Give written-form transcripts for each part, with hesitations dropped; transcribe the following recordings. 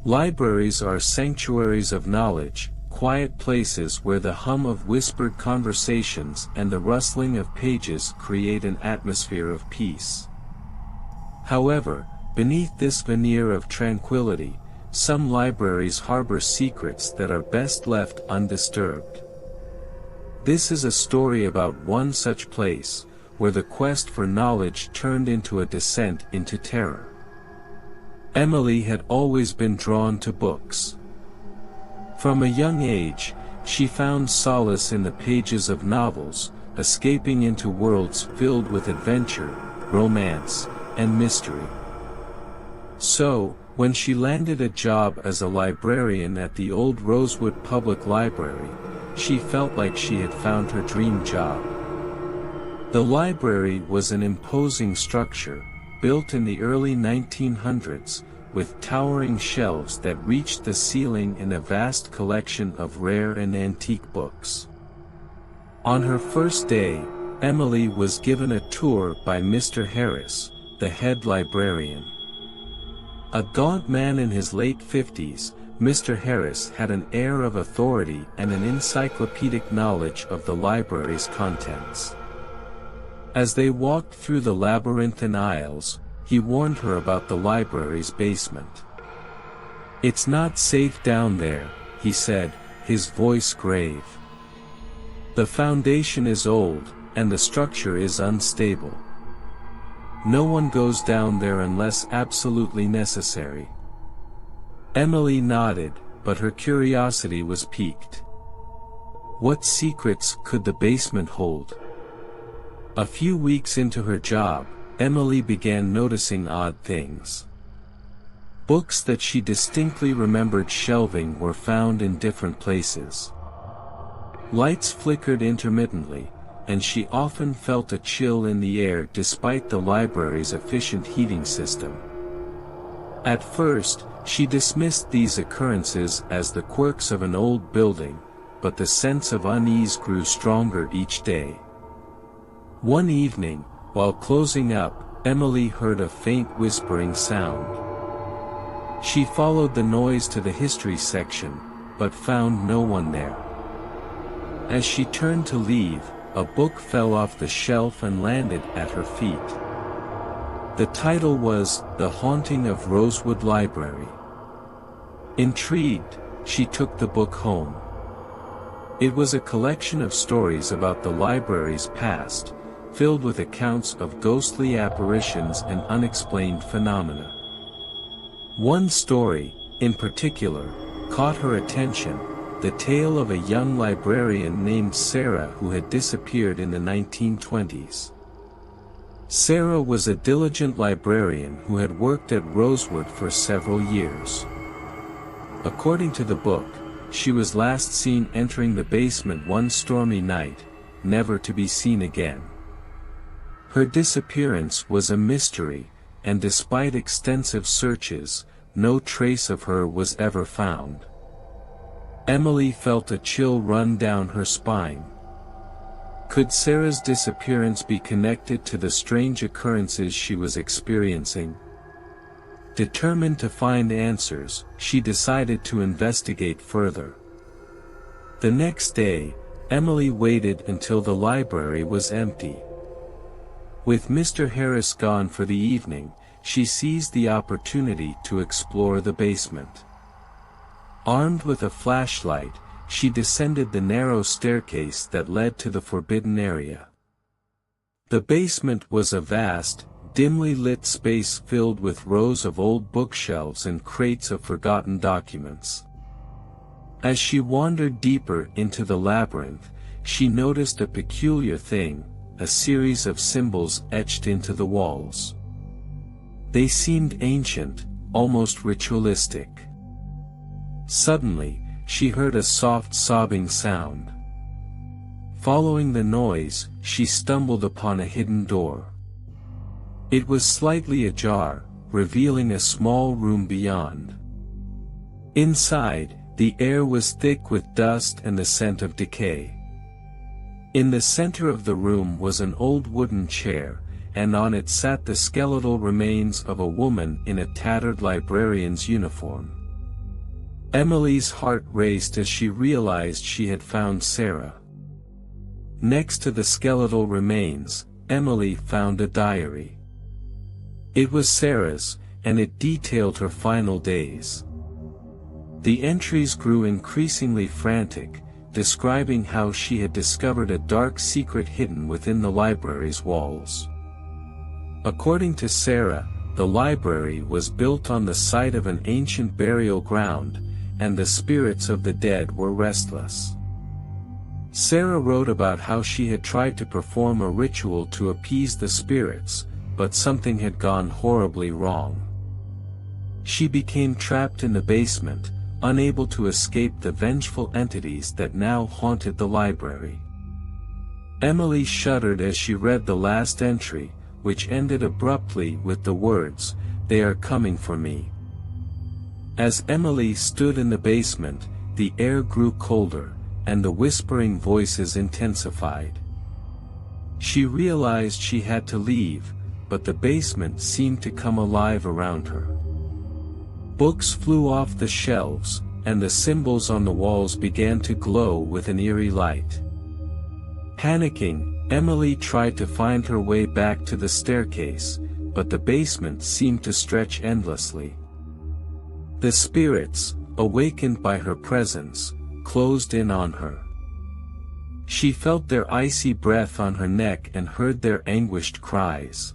Libraries are sanctuaries of knowledge, quiet places where the hum of whispered conversations and the rustling of pages create an atmosphere of peace. However, beneath this veneer of tranquility, some libraries harbor secrets that are best left undisturbed. This is a story about one such place, where the quest for knowledge turned into a descent into terror. Emily had always been drawn to books. From a young age, she found solace in the pages of novels, escaping into worlds filled with adventure, romance, and mystery. So, when she landed a job as a librarian at the old Rosewood Public Library, she felt like she had found her dream job. The library was an imposing structure, built in the early 1900s, with towering shelves that reached the ceiling and a vast collection of rare and antique books. On her first day, Emily was given a tour by Mr. Harris, the head librarian. A gaunt man in his late 50s, Mr. Harris had an air of authority and an encyclopedic knowledge of the library's contents. As they walked through the labyrinthine aisles, he warned her about the library's basement. "It's not safe down there," he said, his voice grave. "The foundation is old, and the structure is unstable. No one goes down there unless absolutely necessary." Emily nodded, but her curiosity was piqued. What secrets could the basement hold? A few weeks into her job, Emily began noticing odd things. Books that she distinctly remembered shelving were found in different places. Lights flickered intermittently, and she often felt a chill in the air despite the library's efficient heating system. At first, she dismissed these occurrences as the quirks of an old building, but the sense of unease grew stronger each day. One evening, while closing up, Emily heard a faint whispering sound. She followed the noise to the history section, but found no one there. As she turned to leave, a book fell off the shelf and landed at her feet. The title was The Haunting of Rosewood Library. Intrigued, she took the book home. It was a collection of stories about the library's past, filled with accounts of ghostly apparitions and unexplained phenomena. One story, in particular, caught her attention, the tale of a young librarian named Sarah who had disappeared in the 1920s. Sarah was a diligent librarian who had worked at Rosewood for several years. According to the book, she was last seen entering the basement one stormy night, never to be seen again. Her disappearance was a mystery, and despite extensive searches, no trace of her was ever found. Emily felt a chill run down her spine. Could Sarah's disappearance be connected to the strange occurrences she was experiencing? Determined to find answers, she decided to investigate further. The next day, Emily waited until the library was empty. With Mr. Harris gone for the evening, she seized the opportunity to explore the basement. Armed with a flashlight, she descended the narrow staircase that led to the forbidden area. The basement was a vast, dimly lit space filled with rows of old bookshelves and crates of forgotten documents. As she wandered deeper into the labyrinth, she noticed a peculiar thing, a series of symbols etched into the walls. They seemed ancient, almost ritualistic. Suddenly, she heard a soft sobbing sound. Following the noise, she stumbled upon a hidden door. It was slightly ajar, revealing a small room beyond. Inside, the air was thick with dust and the scent of decay. In the center of the room was an old wooden chair, and on it sat the skeletal remains of a woman in a tattered librarian's uniform. Emily's heart raced as she realized she had found Sarah. Next to the skeletal remains, Emily found a diary. It was Sarah's, and it detailed her final days. The entries grew increasingly frantic, describing how she had discovered a dark secret hidden within the library's walls. According to Sarah, the library was built on the site of an ancient burial ground, and the spirits of the dead were restless. Sarah wrote about how she had tried to perform a ritual to appease the spirits, but something had gone horribly wrong. She became trapped in the basement, unable to escape the vengeful entities that now haunted the library. Emily shuddered as she read the last entry, which ended abruptly with the words, "They are coming for me." As Emily stood in the basement, the air grew colder, and the whispering voices intensified. She realized she had to leave, but the basement seemed to come alive around her. Books flew off the shelves, and the symbols on the walls began to glow with an eerie light. Panicking, Emily tried to find her way back to the staircase, but the basement seemed to stretch endlessly. The spirits, awakened by her presence, closed in on her. She felt their icy breath on her neck and heard their anguished cries.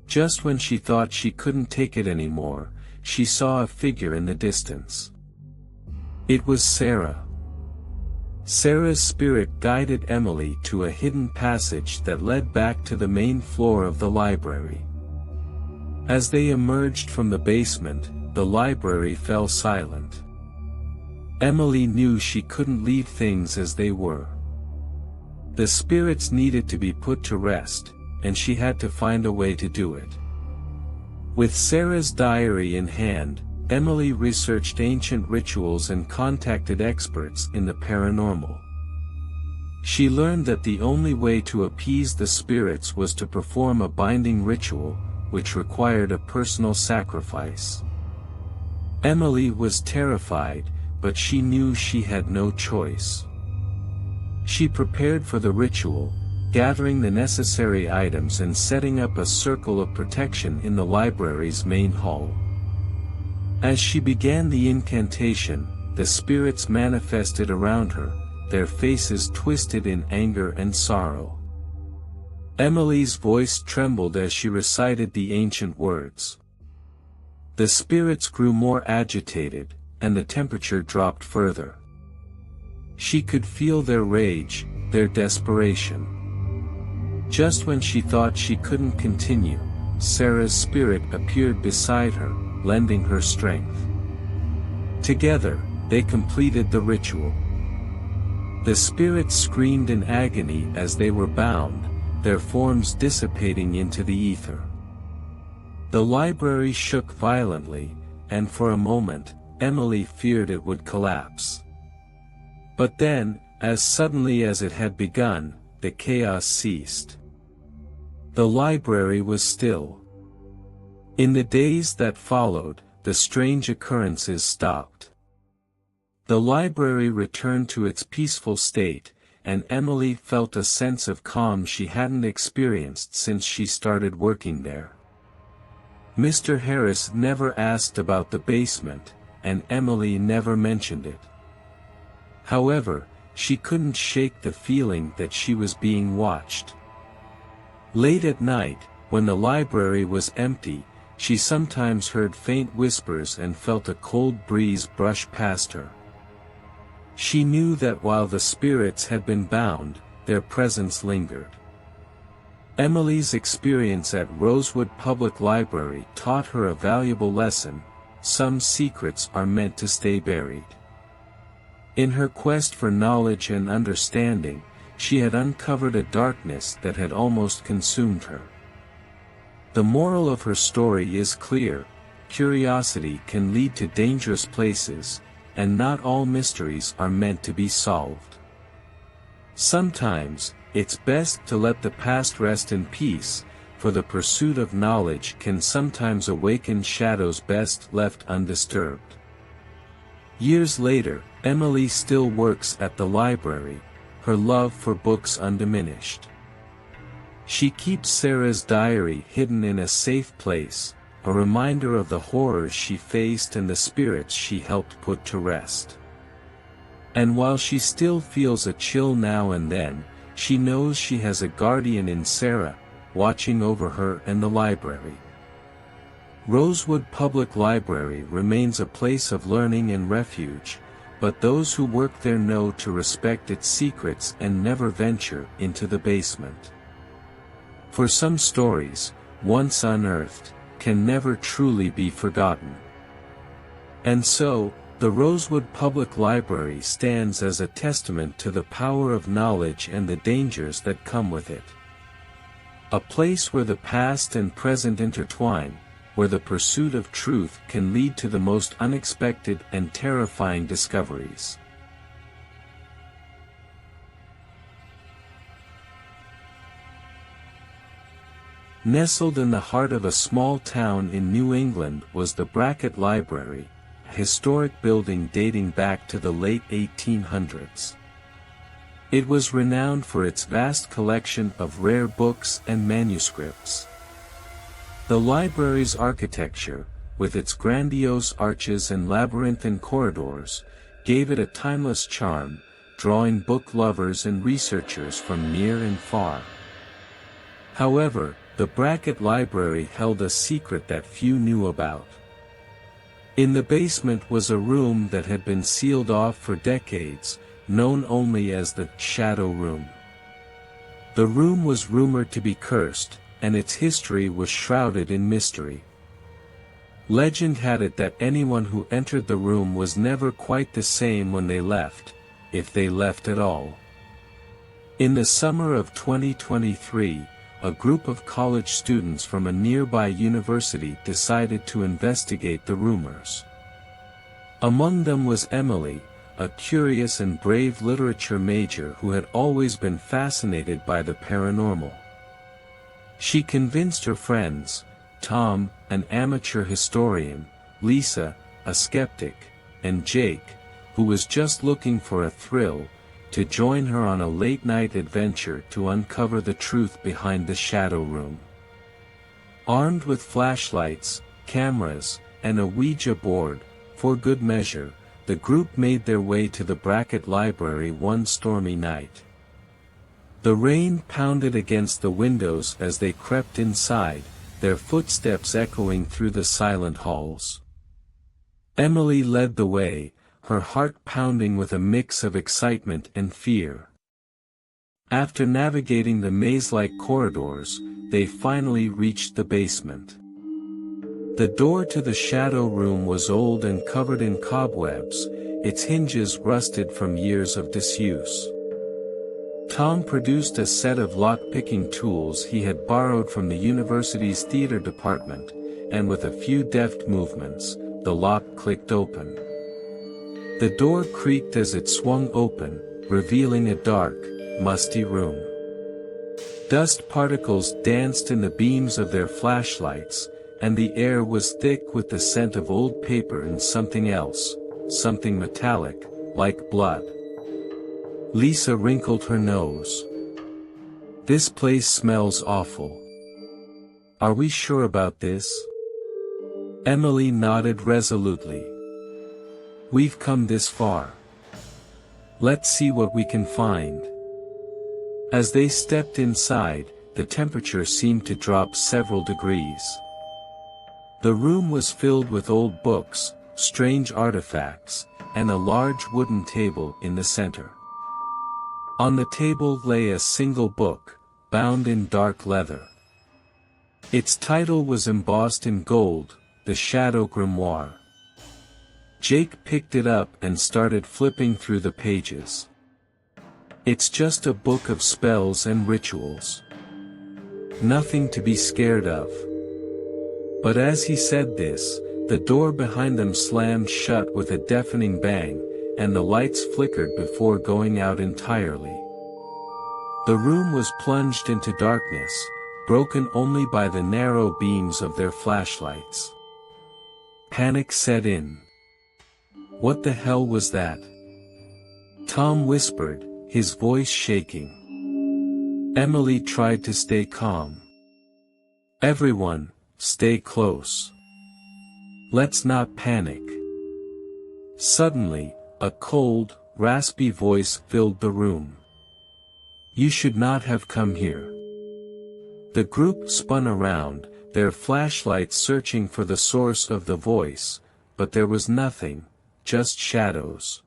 Just when she thought she couldn't take it anymore, she saw a figure in the distance. It was Sarah. Sarah's spirit guided Emily to a hidden passage that led back to the main floor of the library. As they emerged from the basement, the library fell silent. Emily knew she couldn't leave things as they were. The spirits needed to be put to rest, and she had to find a way to do it. With Sarah's diary in hand, Emily researched ancient rituals and contacted experts in the paranormal. She learned that the only way to appease the spirits was to perform a binding ritual, which required a personal sacrifice. Emily was terrified, but she knew she had no choice. She prepared for the ritual, gathering the necessary items and setting up a circle of protection in the library's main hall. As she began the incantation, the spirits manifested around her, their faces twisted in anger and sorrow. Emily's voice trembled as she recited the ancient words. The spirits grew more agitated, and the temperature dropped further. She could feel their rage, their desperation. Just when she thought she couldn't continue, Sarah's spirit appeared beside her, lending her strength. Together, they completed the ritual. The spirits screamed in agony as they were bound, their forms dissipating into the ether. The library shook violently, and for a moment, Emily feared it would collapse. But then, as suddenly as it had begun, the chaos ceased. The library was still. In the days that followed, the strange occurrences stopped. The library returned to its peaceful state, and Emily felt a sense of calm she hadn't experienced since she started working there. Mr. Harris never asked about the basement, and Emily never mentioned it. However, she couldn't shake the feeling that she was being watched. Late at night, when the library was empty, she sometimes heard faint whispers and felt a cold breeze brush past her. She knew that while the spirits had been bound, their presence lingered. Emily's experience at Rosewood Public Library taught her a valuable lesson: some secrets are meant to stay buried. In her quest for knowledge and understanding, she had uncovered a darkness that had almost consumed her. The moral of her story is clear: curiosity can lead to dangerous places, and not all mysteries are meant to be solved. Sometimes, it's best to let the past rest in peace, for the pursuit of knowledge can sometimes awaken shadows best left undisturbed. Years later, Emily still works at the library, her love for books undiminished. She keeps Sarah's diary hidden in a safe place, a reminder of the horrors she faced and the spirits she helped put to rest. And while she still feels a chill now and then, she knows she has a guardian in Sarah, watching over her and the library. Rosewood Public Library remains a place of learning and refuge, but those who work there know to respect its secrets and never venture into the basement. For some stories, once unearthed, can never truly be forgotten. And so, the Rosewood Public Library stands as a testament to the power of knowledge and the dangers that come with it. A place where the past and present intertwine, where the pursuit of truth can lead to the most unexpected and terrifying discoveries. Nestled in the heart of a small town in New England was the Brackett Library, a historic building dating back to the late 1800s. It was renowned for its vast collection of rare books and manuscripts. The library's architecture, with its grandiose arches and labyrinthine corridors, gave it a timeless charm, drawing book lovers and researchers from near and far. However, the Brackett Library held a secret that few knew about. In the basement was a room that had been sealed off for decades, known only as the Shadow Room. The room was rumored to be cursed, and its history was shrouded in mystery. Legend had it that anyone who entered the room was never quite the same when they left, if they left at all. In the summer of 2023, a group of college students from a nearby university decided to investigate the rumors. Among them was Emily, a curious and brave literature major who had always been fascinated by the paranormal. She convinced her friends, Tom, an amateur historian, Lisa, a skeptic, and Jake, who was just looking for a thrill, to join her on a late-night adventure to uncover the truth behind the Shadow Room. Armed with flashlights, cameras, and a Ouija board, for good measure, the group made their way to the Brackett Library one stormy night. The rain pounded against the windows as they crept inside, their footsteps echoing through the silent halls. Emily led the way, her heart pounding with a mix of excitement and fear. After navigating the maze-like corridors, they finally reached the basement. The door to the Shadow Room was old and covered in cobwebs, its hinges rusted from years of disuse. Tom produced a set of lock-picking tools he had borrowed from the university's theater department, and with a few deft movements, the lock clicked open. The door creaked as it swung open, revealing a dark, musty room. Dust particles danced in the beams of their flashlights, and the air was thick with the scent of old paper and something else, something metallic, like blood. Lisa wrinkled her nose. "This place smells awful. Are we sure about this?" Emily nodded resolutely. "We've come this far. Let's see what we can find." As they stepped inside, the temperature seemed to drop several degrees. The room was filled with old books, strange artifacts, and a large wooden table in the center. On the table lay a single book, bound in dark leather. Its title was embossed in gold, The Shadow Grimoire. Jake picked it up and started flipping through the pages. "It's just a book of spells and rituals. Nothing to be scared of." But as he said this, the door behind them slammed shut with a deafening bang, and the lights flickered before going out entirely. The room was plunged into darkness, broken only by the narrow beams of their flashlights. Panic set in. What the hell was that? Tom whispered, his voice shaking. Emily tried to stay calm. Everyone, stay close. Let's not panic. Suddenly, a cold, raspy voice filled the room. You should not have come here. The group spun around, their flashlights searching for the source of the voice, but there was nothing, just shadows.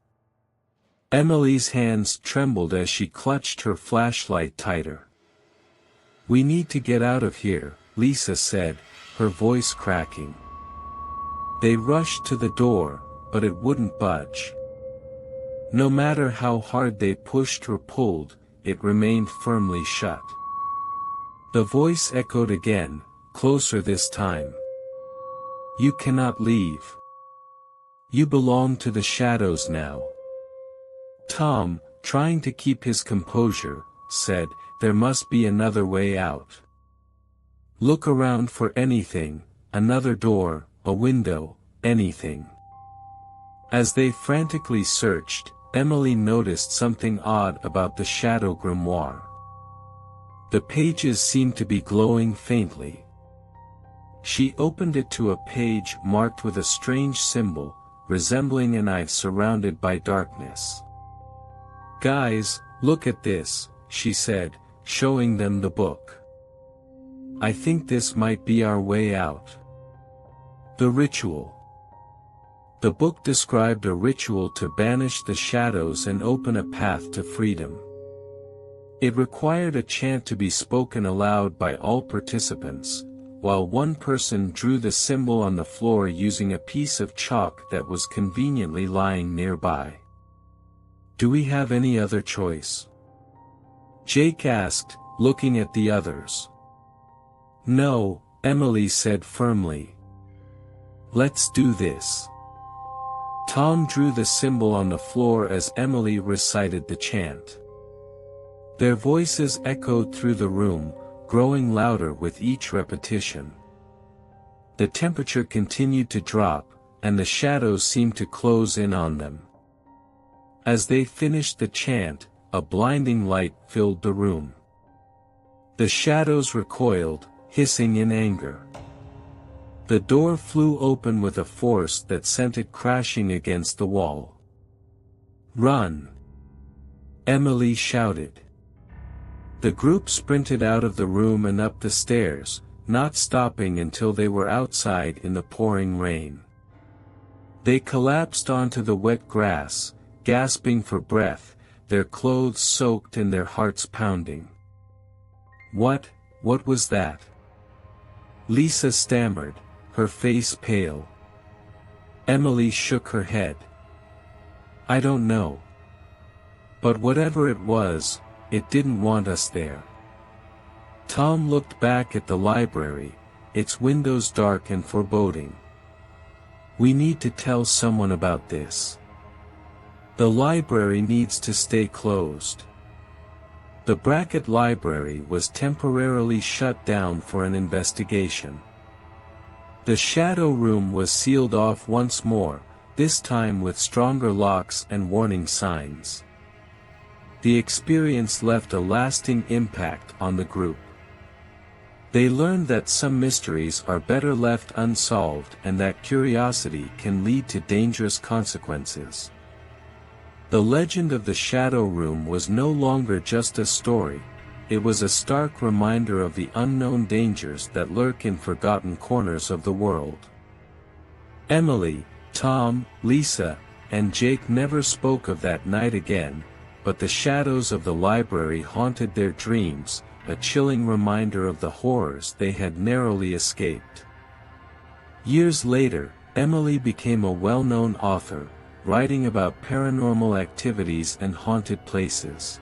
Emily's hands trembled as she clutched her flashlight tighter. We need to get out of here, Lisa said, her voice cracking. They rushed to the door, but it wouldn't budge. No matter how hard they pushed or pulled, it remained firmly shut. The voice echoed again, closer this time. You cannot leave. You belong to the shadows now. Tom, trying to keep his composure, said, there must be another way out. Look around for anything, another door, a window, anything. As they frantically searched, Emily noticed something odd about the shadow grimoire. The pages seemed to be glowing faintly. She opened it to a page marked with a strange symbol, resembling an eye surrounded by darkness. Guys, look at this, she said, showing them the book. I think this might be our way out. The ritual. The book described a ritual to banish the shadows and open a path to freedom. It required a chant to be spoken aloud by all participants, while one person drew the symbol on the floor using a piece of chalk that was conveniently lying nearby. Do we have any other choice? Jake asked, looking at the others. No, Emily said firmly. Let's do this. Tom drew the symbol on the floor as Emily recited the chant. Their voices echoed through the room, growing louder with each repetition. The temperature continued to drop, and the shadows seemed to close in on them. As they finished the chant, a blinding light filled the room. The shadows recoiled, hissing in anger. The door flew open with a force that sent it crashing against the wall. Run! Emily shouted. The group sprinted out of the room and up the stairs, not stopping until they were outside in the pouring rain. They collapsed onto the wet grass, gasping for breath, their clothes soaked and their hearts pounding. What was that? Lisa stammered, her face pale. Emily shook her head. I don't know. But whatever it was, it didn't want us there. Tom looked back at the library, its windows dark and foreboding. We need to tell someone about this. The library needs to stay closed. The Brackett Library was temporarily shut down for an investigation. The shadow room was sealed off once more, this time with stronger locks and warning signs. The experience left a lasting impact on the group. They learned that some mysteries are better left unsolved and that curiosity can lead to dangerous consequences. The legend of the Shadow Room was no longer just a story, it was a stark reminder of the unknown dangers that lurk in forgotten corners of the world. Emily, Tom, Lisa, and Jake never spoke of that night again, but the shadows of the library haunted their dreams, a chilling reminder of the horrors they had narrowly escaped. Years later, Emily became a well-known author, writing about paranormal activities and haunted places.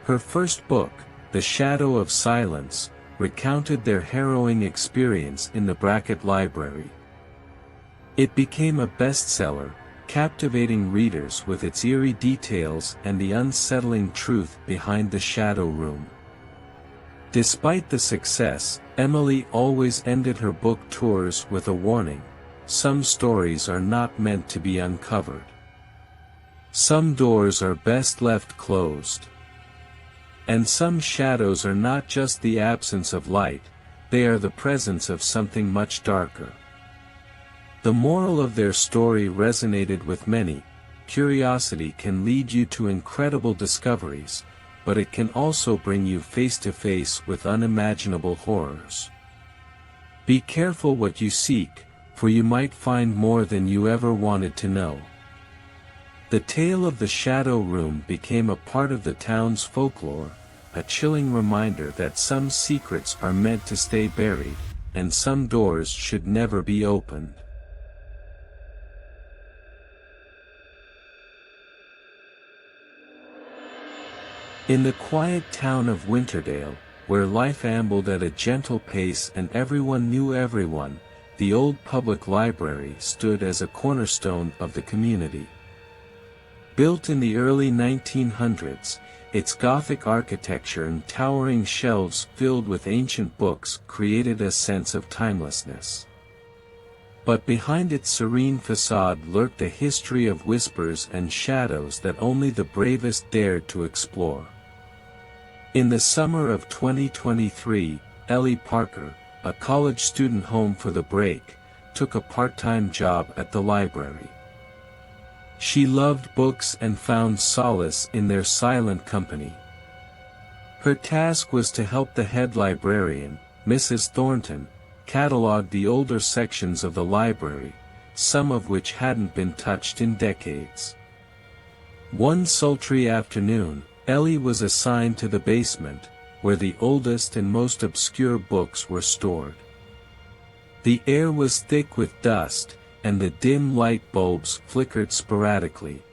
Her first book, The Shadow of Silence, recounted their harrowing experience in the Brackett Library. It became a bestseller, captivating readers with its eerie details and the unsettling truth behind the Shadow Room. Despite the success, Emily always ended her book tours with a warning: some stories are not meant to be uncovered. Some doors are best left closed. And some shadows are not just the absence of light, they are the presence of something much darker. The moral of their story resonated with many. Curiosity can lead you to incredible discoveries, but it can also bring you face to face with unimaginable horrors. Be careful what you seek, for you might find more than you ever wanted to know. The tale of the Shadow Room became a part of the town's folklore, a chilling reminder that some secrets are meant to stay buried, and some doors should never be opened. In the quiet town of Winterdale, where life ambled at a gentle pace and everyone knew everyone, the old public library stood as a cornerstone of the community. Built in the early 1900s, its Gothic architecture and towering shelves filled with ancient books created a sense of timelessness. But behind its serene facade lurked a history of whispers and shadows that only the bravest dared to explore. In the summer of 2023, Ellie Parker, a college student home for the break, took a part-time job at the library. She loved books and found solace in their silent company. Her task was to help the head librarian, Mrs. Thornton, catalog the older sections of the library, some of which hadn't been touched in decades. One sultry afternoon, Ellie was assigned to the basement, where the oldest and most obscure books were stored. The air was thick with dust, and the dim light bulbs flickered sporadically.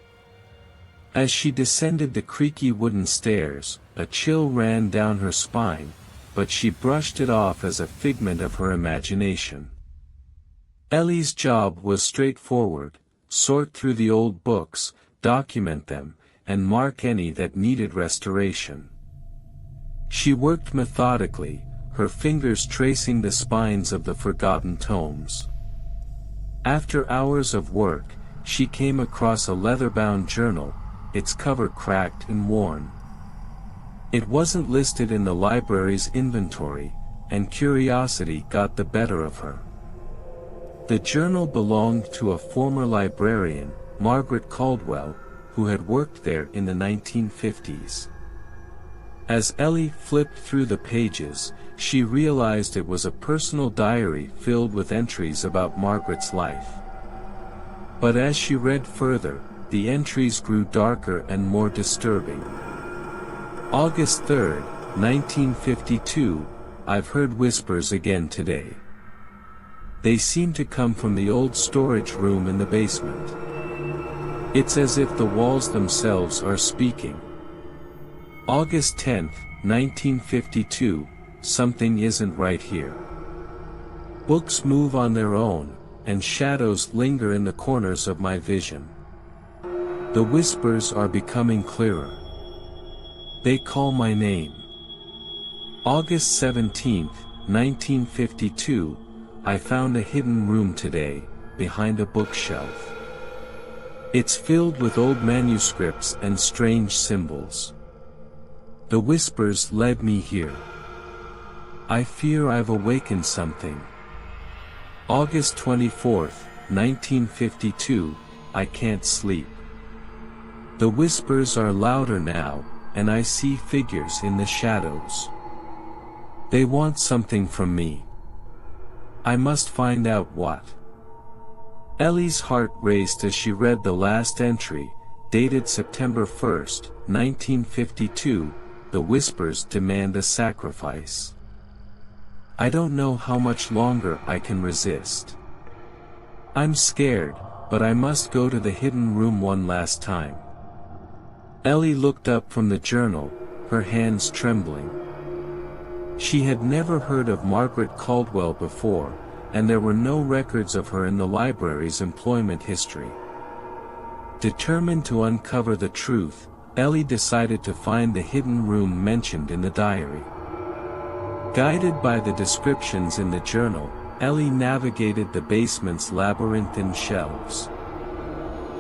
As she descended the creaky wooden stairs, a chill ran down her spine, but she brushed it off as a figment of her imagination. Ellie's job was straightforward: sort through the old books, document them, and mark any that needed restoration. She worked methodically, her fingers tracing the spines of the forgotten tomes. After hours of work, she came across a leather-bound journal, its cover cracked and worn. It wasn't listed in the library's inventory, and curiosity got the better of her. The journal belonged to a former librarian, Margaret Caldwell, who had worked there in the 1950s. As Ellie flipped through the pages, she realized it was a personal diary filled with entries about Margaret's life. But as she read further, the entries grew darker and more disturbing. August 3, 1952, I've heard whispers again today. They seem to come from the old storage room in the basement. It's as if the walls themselves are speaking. August 10, 1952, something isn't right here. Books move on their own, and shadows linger in the corners of my vision. The whispers are becoming clearer. They call my name. August 17, 1952, I found a hidden room today, behind a bookshelf. It's filled with old manuscripts and strange symbols. The whispers led me here. I fear I've awakened something. August 24, 1952, I can't sleep. The whispers are louder now, and I see figures in the shadows. They want something from me. I must find out what. Ellie's heart raced as she read the last entry, dated September 1, 1952, The whispers demand a sacrifice. I don't know how much longer I can resist. I'm scared, but I must go to the hidden room one last time. Ellie looked up from the journal, her hands trembling. She had never heard of Margaret Caldwell before, and there were no records of her in the library's employment history. Determined to uncover the truth, Ellie decided to find the hidden room mentioned in the diary. Guided by the descriptions in the journal, Ellie navigated the basement's labyrinthine shelves.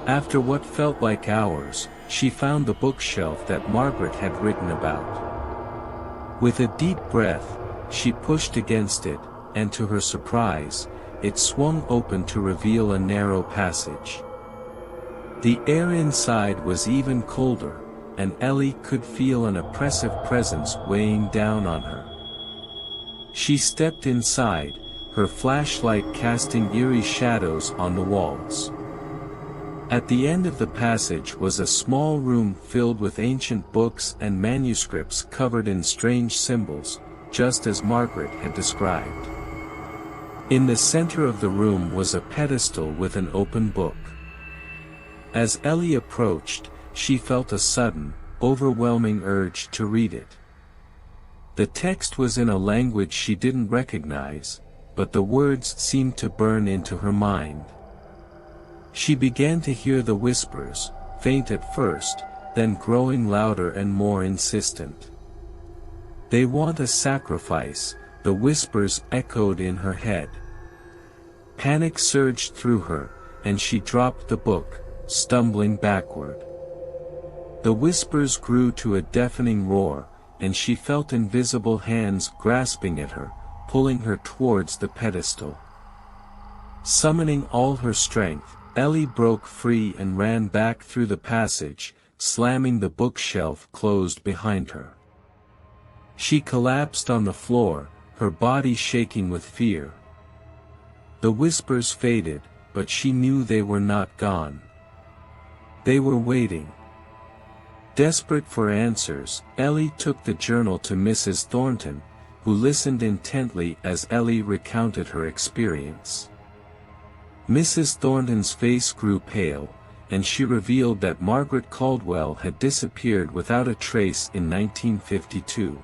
After what felt like hours, she found the bookshelf that Margaret had written about. With a deep breath, she pushed against it, and to her surprise, it swung open to reveal a narrow passage. The air inside was even colder, and Ellie could feel an oppressive presence weighing down on her. She stepped inside, her flashlight casting eerie shadows on the walls. At the end of the passage was a small room filled with ancient books and manuscripts covered in strange symbols, just as Margaret had described. In the center of the room was a pedestal with an open book. As Ellie approached, she felt a sudden, overwhelming urge to read it. The text was in a language she didn't recognize, but the words seemed to burn into her mind. She began to hear the whispers, faint at first, then growing louder and more insistent. "They want a sacrifice," the whispers echoed in her head. Panic surged through her, and she dropped the book, stumbling backward. The whispers grew to a deafening roar, and she felt invisible hands grasping at her, pulling her towards the pedestal. Summoning all her strength, Ellie broke free and ran back through the passage, slamming the bookshelf closed behind her. She collapsed on the floor, her body shaking with fear. The whispers faded, but she knew they were not gone. They were waiting. Desperate for answers, Ellie took the journal to Mrs. Thornton, who listened intently as Ellie recounted her experience. Mrs. Thornton's face grew pale, and she revealed that Margaret Caldwell had disappeared without a trace in 1952.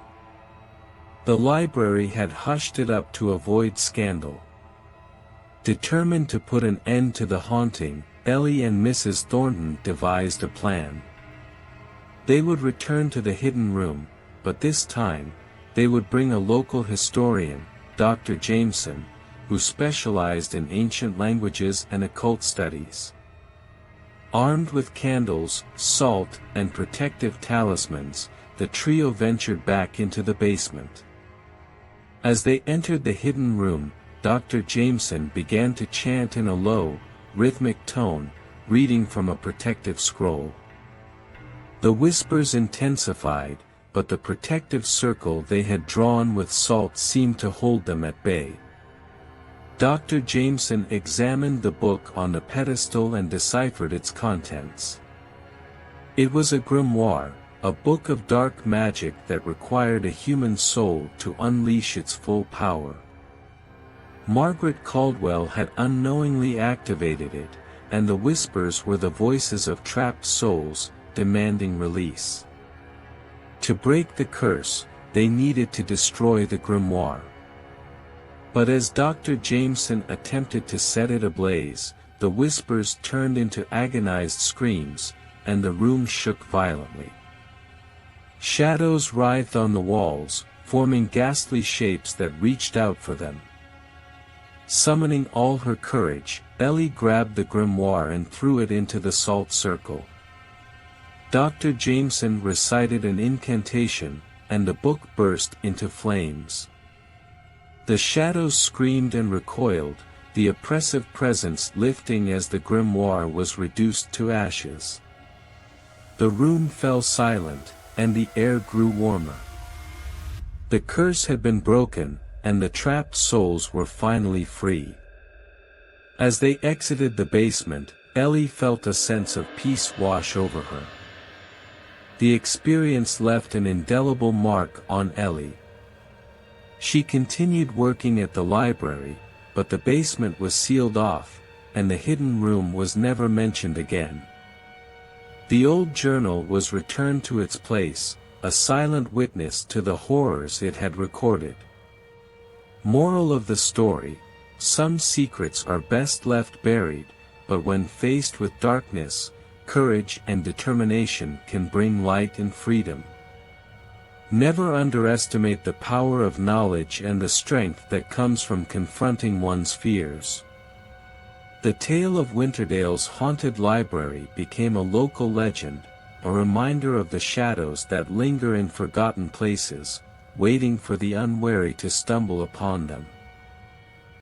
The library had hushed it up to avoid scandal. Determined to put an end to the haunting, Ellie and Mrs. Thornton devised a plan. They would return to the hidden room, but this time, they would bring a local historian, Dr. Jameson, who specialized in ancient languages and occult studies. Armed with candles, salt, and protective talismans, the trio ventured back into the basement. As they entered the hidden room, Dr. Jameson began to chant in a low, rhythmic tone, reading from a protective scroll. The whispers intensified, but the protective circle they had drawn with salt seemed to hold them at bay. Dr. Jameson examined the book on the pedestal and deciphered its contents. It was a grimoire, a book of dark magic that required a human soul to unleash its full power. Margaret Caldwell had unknowingly activated it, and the whispers were the voices of trapped souls, demanding release. To break the curse, they needed to destroy the grimoire. But as Dr. Jameson attempted to set it ablaze, the whispers turned into agonized screams, and the room shook violently. Shadows writhed on the walls, forming ghastly shapes that reached out for them. Summoning all her courage, Ellie grabbed the grimoire and threw it into the salt circle. Dr. Jameson recited an incantation, and the book burst into flames. The shadows screamed and recoiled, the oppressive presence lifting as the grimoire was reduced to ashes. The room fell silent, and the air grew warmer. The curse had been broken, and the trapped souls were finally free. As they exited the basement, Ellie felt a sense of peace wash over her. The experience left an indelible mark on Ellie. She continued working at the library, but the basement was sealed off, and the hidden room was never mentioned again. The old journal was returned to its place, a silent witness to the horrors it had recorded. Moral of the story: some secrets are best left buried, but when faced with darkness, courage and determination can bring light and freedom. Never underestimate the power of knowledge and the strength that comes from confronting one's fears. The tale of Winterdale's haunted library became a local legend, a reminder of the shadows that linger in forgotten places, waiting for the unwary to stumble upon them.